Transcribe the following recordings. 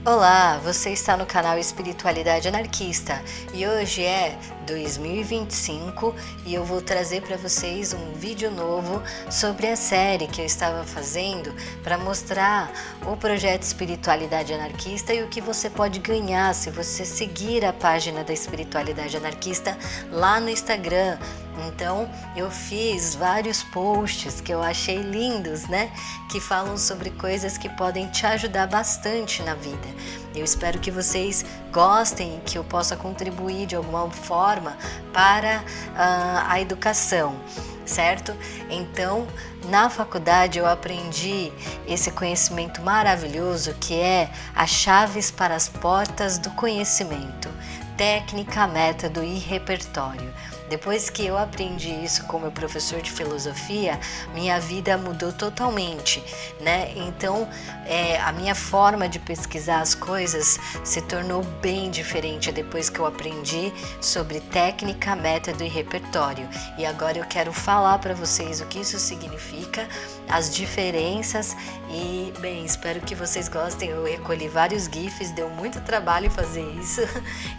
Olá, você está no canal Espiritualidade Anarquista e hoje é 2025 e eu vou trazer para vocês um vídeo novo sobre a série que eu estava fazendo para mostrar o projeto Espiritualidade Anarquista e o que você pode ganhar se você seguir a página da Espiritualidade Anarquista lá no Instagram. Então eu fiz vários posts que eu achei lindos, né? Que falam sobre coisas que podem te ajudar bastante na vida. Eu espero que vocês gostem e que eu possa contribuir de alguma forma para a educação, certo? Então, na faculdade eu aprendi esse conhecimento maravilhoso que é as chaves para as portas do conhecimento, técnica, método e repertório. Depois que eu aprendi isso com meu professor de filosofia, minha vida mudou totalmente, né? Então, a minha forma de pesquisar as coisas se tornou bem diferente depois que eu aprendi sobre técnica, método e repertório. E agora eu quero falar para vocês o que isso significa, as diferenças e, bem, espero que vocês gostem. Eu recolhi vários GIFs, deu muito trabalho fazer isso,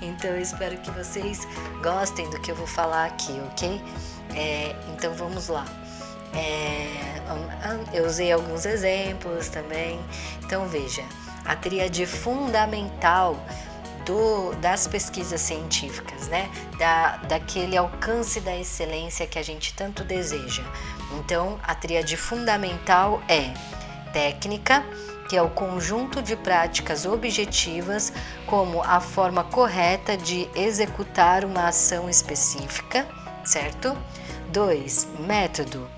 então eu espero que vocês gostem do que eu vou falar aqui, ok? Então vamos lá. Eu usei alguns exemplos também. Então veja, a tríade fundamental das pesquisas científicas, né? Daquele alcance da excelência que a gente tanto deseja. Então a tríade fundamental é técnica, que é o conjunto de práticas objetivas como a forma correta de executar uma ação específica, certo? 2. Método.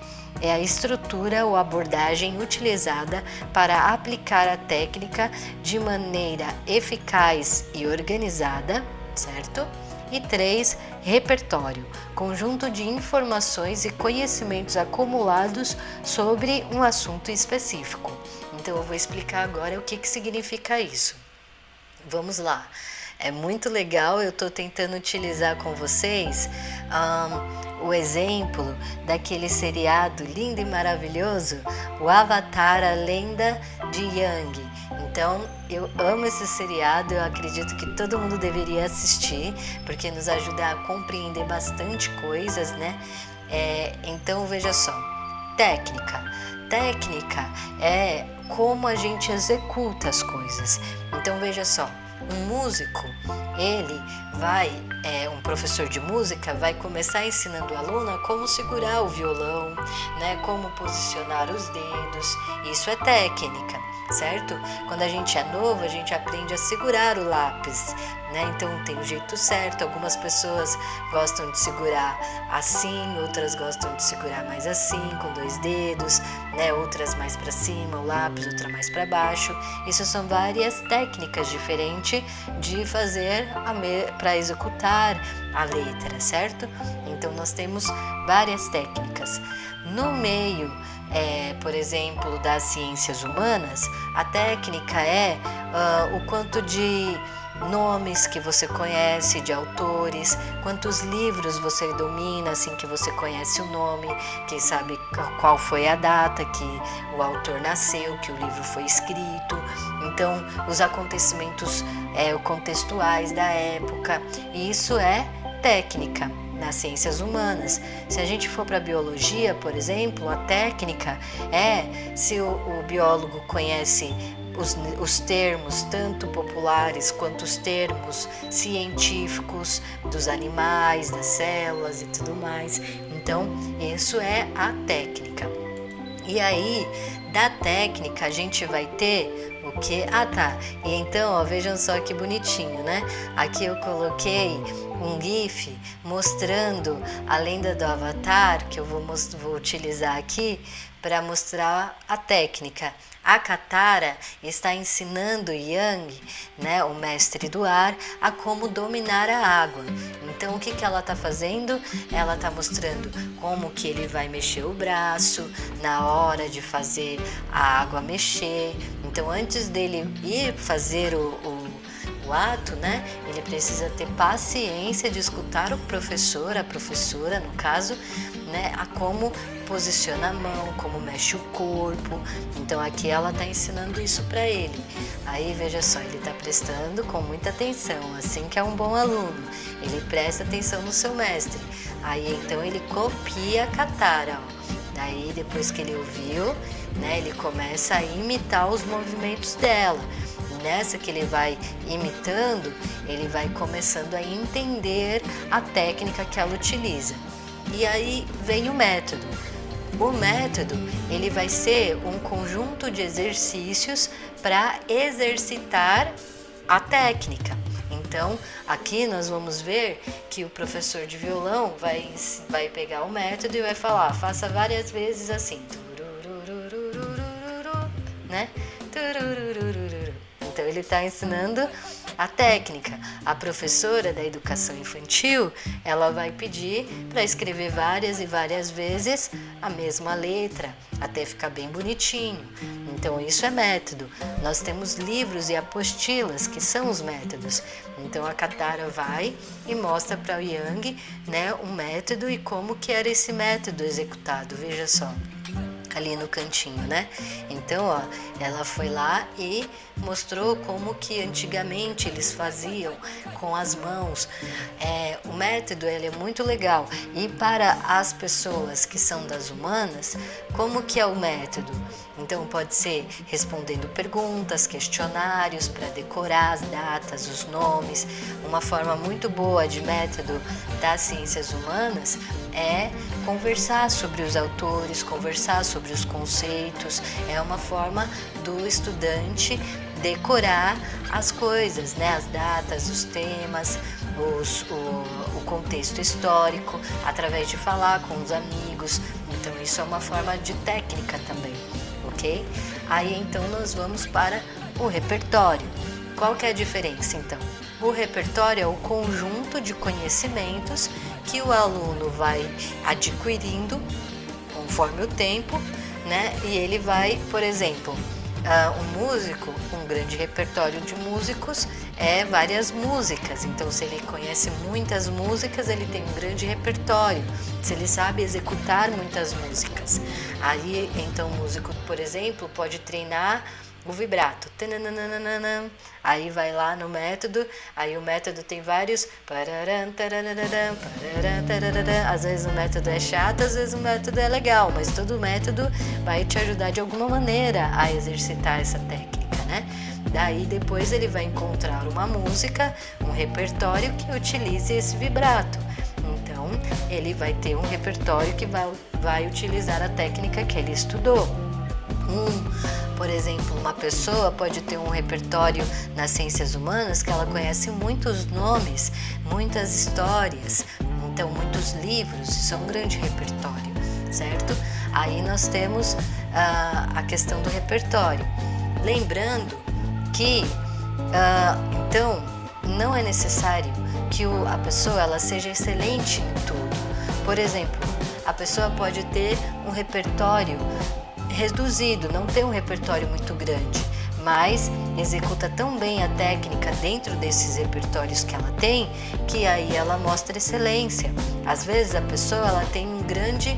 É a estrutura ou abordagem utilizada para aplicar a técnica de maneira eficaz e organizada, certo? E 3. Repertório, conjunto de informações e conhecimentos acumulados sobre um assunto específico. Então eu vou explicar agora o que significa isso. Vamos lá. É muito legal, eu estou tentando utilizar com vocês o exemplo daquele seriado lindo e maravilhoso, o Avatar, a Lenda de Aang. Então, eu amo esse seriado, eu acredito que todo mundo deveria assistir, porque nos ajuda a compreender bastante coisas, né? Então, veja só, técnica. Técnica é como a gente executa as coisas. Então, veja só, um músico, um professor de música vai começar ensinando o aluno a como segurar o violão, né? Como posicionar os dedos. Isso é técnica, certo? Quando a gente é novo, a gente aprende a segurar o lápis, né? Então tem o jeito certo. Algumas pessoas gostam de segurar assim, outras gostam de segurar mais assim, com 2 dedos, né? Outras mais para cima, o lápis, outra mais para baixo. Isso são várias técnicas diferentes de fazer para executar a letra, certo? Então nós temos várias técnicas. No meio, por exemplo, das ciências humanas, a técnica é o quanto de nomes que você conhece de autores, quantos livros você domina, assim que você conhece o nome, que sabe qual foi a data que o autor nasceu, que o livro foi escrito, então os acontecimentos contextuais da época. E isso é técnica nas ciências humanas. Se a gente for para a biologia, por exemplo, a técnica é se o biólogo conhece os termos tanto populares quanto os termos científicos dos animais, das células e tudo mais. Então, isso é a técnica. E aí, da técnica, a gente vai ter o que? E então, vejam só que bonitinho, né? Aqui eu coloquei um GIF mostrando a lenda do Avatar, que eu vou utilizar aqui para mostrar a técnica. A Katara está ensinando Yang, né, o mestre do ar, a como dominar a água. Então o que ela está fazendo? Ela está mostrando como que ele vai mexer o braço na hora de fazer a água mexer. Então antes dele ir fazer o ato, né? Ele precisa ter paciência de escutar o professor, a professora, no caso, né? A como posiciona a mão, como mexe o corpo. Então aqui ela está ensinando isso para ele. Aí veja só, ele está prestando com muita atenção, assim que é um bom aluno. Ele presta atenção no seu mestre. Aí então ele copia a Katara, ó. Daí depois que ele ouviu, né, ele começa a imitar os movimentos dela. Nessa que ele vai imitando, ele vai começando a entender a técnica que ela utiliza. E aí vem o método. O método, ele vai ser um conjunto de exercícios para exercitar a técnica. Então, aqui nós vamos ver que o professor de violão vai pegar o método e vai falar, faça várias vezes assim, né? Então, ele está ensinando a técnica. A professora da educação infantil, ela vai pedir para escrever várias e várias vezes a mesma letra, até ficar bem bonitinho. Então, isso é método. Nós temos livros e apostilas que são os métodos. Então, a Katara vai e mostra para o Yang, né, um método e como que era esse método executado. Veja só, ali no cantinho, né? Então, ó, ela foi lá e mostrou como que antigamente eles faziam com as mãos. O método, ele é muito legal. E para as pessoas que são das humanas, como que é o método? Então, pode ser respondendo perguntas, questionários para decorar as datas, os nomes. Uma forma muito boa de método das ciências humanas é conversar sobre os autores, conversar sobre os conceitos. É uma forma do estudante decorar as coisas, né? As datas, os temas, o contexto histórico, através de falar com os amigos. Então, isso é uma forma de técnica também, ok? Aí, então, nós vamos para o repertório. Qual que é a diferença, então? O repertório é o conjunto de conhecimentos que o aluno vai adquirindo conforme o tempo, né? E ele vai, por exemplo, um músico, um grande repertório de músicos é várias músicas. Então, se ele conhece muitas músicas, ele tem um grande repertório. Se ele sabe executar muitas músicas. Aí, então, o músico, por exemplo, pode treinar o vibrato. Aí vai lá no método, aí o método tem vários. Às vezes o método é chato, às vezes o método é legal, mas todo método vai te ajudar de alguma maneira a exercitar essa técnica, né? Daí depois ele vai encontrar uma música, um repertório que utilize esse vibrato. Então ele vai ter um repertório que vai utilizar a técnica que ele estudou. Por exemplo, uma pessoa pode ter um repertório nas ciências humanas que ela conhece muitos nomes, muitas histórias, então muitos livros, isso é um grande repertório, certo? Aí nós temos a questão do repertório. Lembrando que, então, não é necessário que a pessoa ela seja excelente em tudo. Por exemplo, a pessoa pode ter um repertório reduzido, não tem um repertório muito grande, mas executa tão bem a técnica dentro desses repertórios que ela tem, que aí ela mostra excelência. Às vezes a pessoa ela tem um grande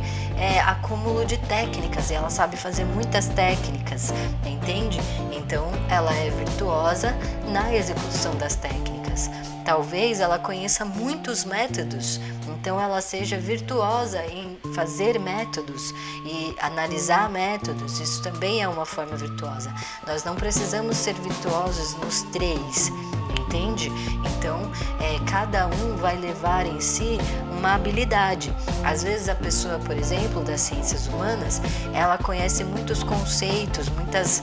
acúmulo de técnicas e ela sabe fazer muitas técnicas, entende? Então ela é virtuosa na execução das técnicas. Talvez ela conheça muitos métodos, então ela seja virtuosa em fazer métodos e analisar métodos. Isso também é uma forma virtuosa. Nós não precisamos ser virtuosos nos três, entende? Então, cada um vai levar em si uma habilidade. Às vezes a pessoa, por exemplo, das ciências humanas, ela conhece muitos conceitos, muitas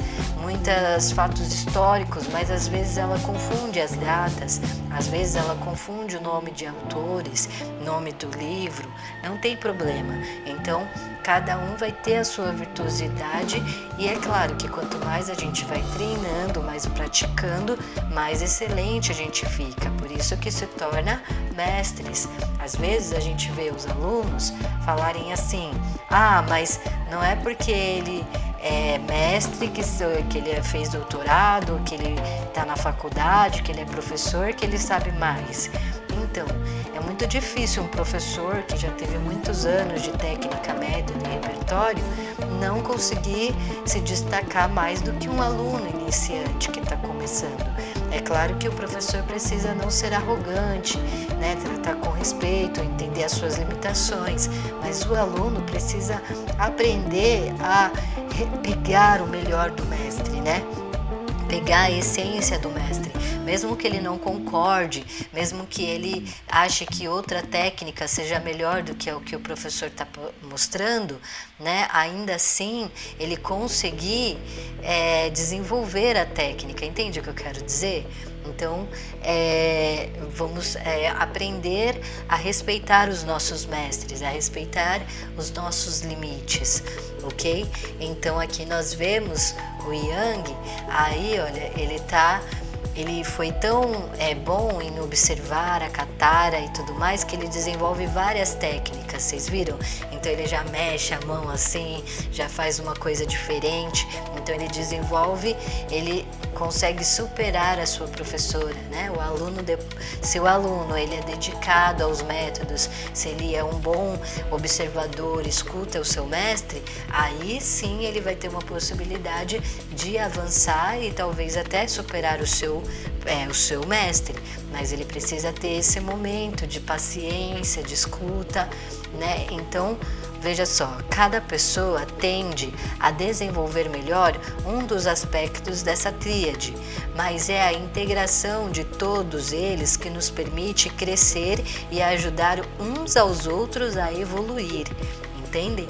fatos históricos, mas às vezes ela confunde as datas, às vezes ela confunde o nome de autores, nome do livro, não tem problema. Então, cada um vai ter a sua virtuosidade e é claro que quanto mais a gente vai treinando, mais praticando, mais excelente a gente fica. Por isso que se torna mestres. Às vezes a gente vê os alunos falarem assim, mas não é porque ele é mestre, que ele fez doutorado, que ele está está na faculdade, que ele é professor, que ele sabe mais. Então, é muito difícil um professor que já teve muitos anos de técnica, método e repertório não conseguir se destacar mais do que um aluno iniciante que está começando. É claro que o professor precisa não ser arrogante, né? Tratar com respeito, entender as suas limitações, mas o aluno precisa aprender a pegar o melhor do mestre, né? Pegar a essência do mestre, mesmo que ele não concorde, mesmo que ele ache que outra técnica seja melhor do que o que o professor está mostrando, né? Ainda assim ele conseguir desenvolver a técnica, entende o que eu quero dizer? Então, vamos aprender a respeitar os nossos mestres, a respeitar os nossos limites, ok? Então, aqui nós vemos o Yang, aí, olha, ele foi tão bom em observar a katara e tudo mais, que ele desenvolve várias técnicas, vocês viram? Então ele já mexe a mão assim, já faz uma coisa diferente, então ele desenvolve, ele consegue superar a sua professora, né? Se o aluno ele é dedicado aos métodos, se ele é um bom observador, escuta o seu mestre, aí sim ele vai ter uma possibilidade de avançar e talvez até superar o seu mestre, mas ele precisa ter esse momento de paciência, de escuta, né? Então, veja só, cada pessoa tende a desenvolver melhor um dos aspectos dessa tríade, mas é a integração de todos eles que nos permite crescer e ajudar uns aos outros a evoluir, entendem?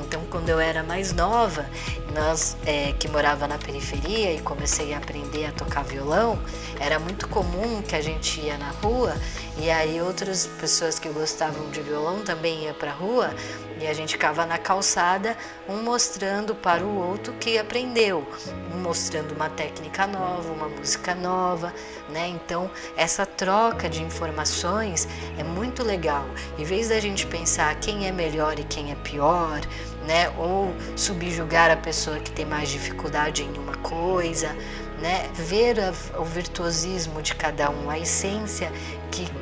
Então, quando eu era mais nova, nós que morava na periferia e comecei a aprender a tocar violão, era muito comum que a gente ia na rua e aí outras pessoas que gostavam de violão também iam para a rua e a gente ficava na calçada, um mostrando para o outro que aprendeu, um mostrando uma técnica nova, uma música nova, né? Então, essa troca de informações é muito legal. Em vez da gente pensar quem é melhor e quem é pior, né? Ou subjugar a pessoa que tem mais dificuldade em uma coisa, né? Ver o virtuosismo de cada um, a essência,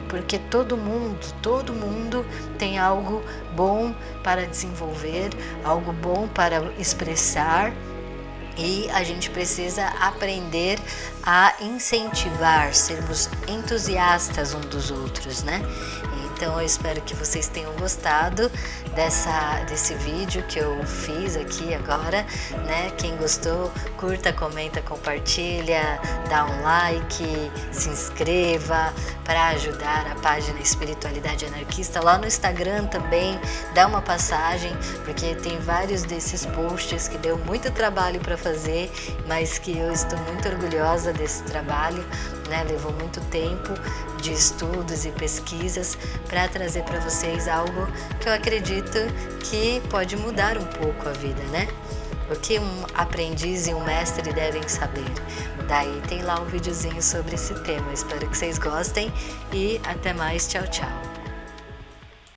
porque todo mundo tem algo bom para desenvolver, algo bom para expressar, e a gente precisa aprender a incentivar, sermos entusiastas uns dos outros, né? Então eu espero que vocês tenham gostado desse vídeo que eu fiz aqui agora, né? Quem gostou, curta, comenta, compartilha, dá um like, se inscreva para ajudar a página Espiritualidade Anarquista. Lá no Instagram também dá uma passagem, porque tem vários desses posts que deu muito trabalho para fazer, mas que eu estou muito orgulhosa desse trabalho, né? Levou muito tempo de estudos e pesquisas para trazer para vocês algo que eu acredito que pode mudar um pouco a vida, né? O que um aprendiz e um mestre devem saber. Daí tem lá um videozinho sobre esse tema. Espero que vocês gostem e até mais. Tchau, tchau.